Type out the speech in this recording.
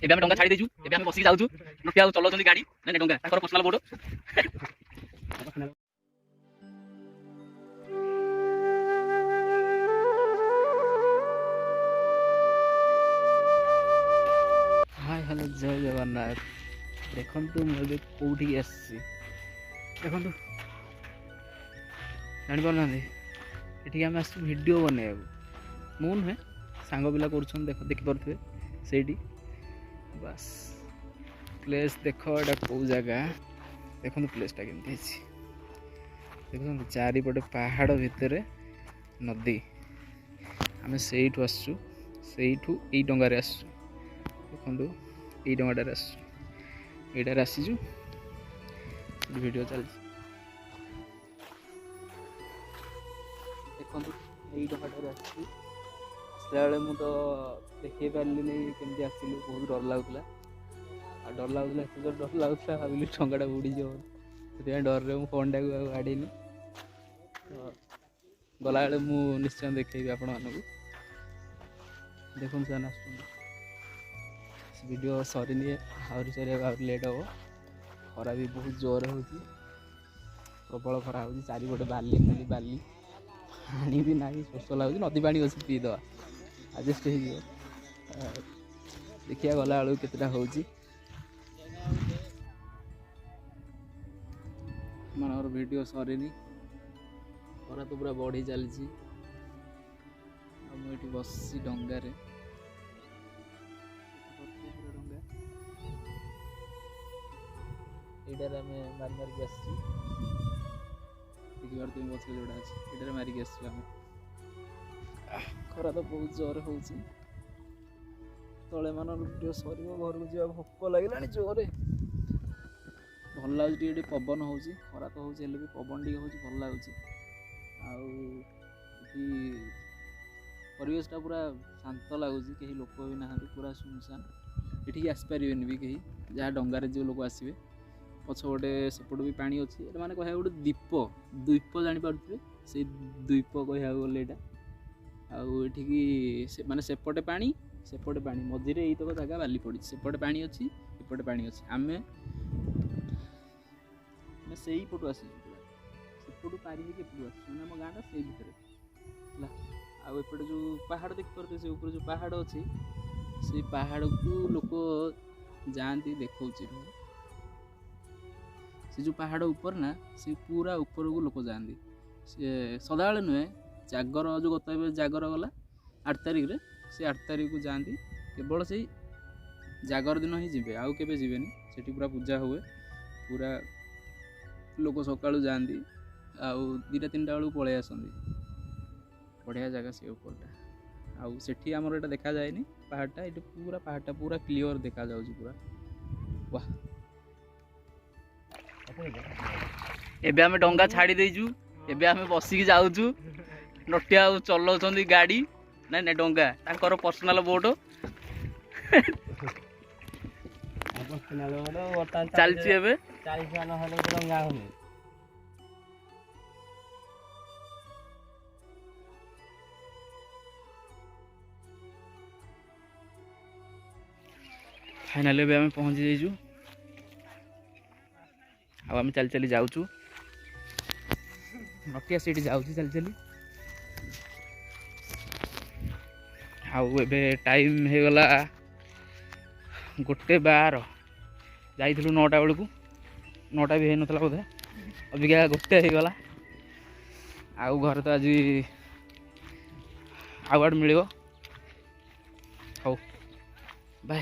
ଏବେ ଆମେ ଡଙ୍ଗା ଛାଡ଼ି ଦେଇଛୁ। ଏବେ ଆମେ ବସିକି ଯାଉଛୁ। ଲୋକେ ଆଉ ଚଲାଉଛନ୍ତି ଗାଡ଼ି, ନାଇଁ ଡଙ୍ଗା, ତାଙ୍କର ପର୍ସନାଲ ବୋଟ। हाय हेलो जय जगन्नाथ। देखु मुझे कौटी आसी देखु जापार ये आम आस भिड बनवाक मु नुहे सांग पिला कर देखिपे से बस प्लेस देख एटा कौ जगह देखो प्लेसटा केमती देखो चारिपटे पहाड़ भितर नदी आम से आसचु से डंगार आसचु देखो ये डंगाटार आसटार आसीचु वीडियो चलती देखो ये डंगाटार आसला मुझे तो देखे पारे केमती आसलु बहुत डर लगुला डर लगुला डर लगुला भाविली डंगाटा बुड़ी जाओ से डर में फोन टाक आड़ेनी गला बेले मु निश्चय देखी आपण मानक देखो से वीडियो सरीनी आहरी सर लेट हम खरा भी बहुत जोर हो प्रबल खरा हो चारिपटे बाली खाली बाली पानी भी ना शोष लगे नदी पानी अच्छी पीदे आडजस्ट हो देखिए गला बेलू केतटा हो वीडियो सरीनी खरा तो पूरा बढ़ी चली मुझे बस डंगार ये मारी मारिक आसबार तुम बस जोड़ा अच्छे ये मारिक आस खरा तो बहुत जोर हो तले मान वीडियो सर घर को जा भोक लगे जोरे भल लगुच पवन हो खरा तो होती भी पवन टी हो भल लगुच परिवेशटा पूरा शांत लगुच कहीं लोक भी ना पूरा सुनसान ये आसपारे भी कहीं जहाँ डंगार जो लोग आसवे पछपटे सेपट भी पानी अच्छी मैंने कह गोटे द्वीप द्वीप जानीपे से द्वीप कह गले यहाँ माने सेपटे पानी मझे यतक जगह बाली पड़ी सेपटे पानी अच्छी एपटे पानी अच्छी आम से पटु आसी सेपटू पारि एपटू आस आम गाँटा से भितर आउपटे जो पहाड़ देखिपे से ऊपर जो पहाड़ अच्छी से पहाड़ को लोक जाती देखा से जो पहाड़ ऊपर ना से पूरा ऊपर को लोक जाती से सदा नुहे जागर जो गत जागर गला 8 तारिख रे से 8 तारिख को जाती केवल से जागर दिन ही जी आउ के जीवेनि से पूरा पूजा हुए पूरा लोक सका जाती आउ 2-3टा बेलू पलि आसती बढ़िया जगह से ऊपरटा आउ सेठी आमर एटा देखा जाएनी पहाड़टा ये पहाड़टा पूरा क्लियर देखा जाउची पूरा वाह एबे आमे डंगा छाड़ी देजु एबे आमे बसिक जाउचु नटिया चलाउछंदी गाड़ी ना ना डंगा तांकर पर्सनल बोट चलची एबे 40 मान हेले डंगा होनी फाइनाली भी आम पहुँची जाइचु आम चली चली जाऊँ नटिया सीट जाऊँ चली चली आबे टाइम हो गला 1:12 जाइलु 9टा बेलू 9टा भी होता बोधे अबिका 1 हो गला आउ घर तो आज आवार्ड मिल बाय।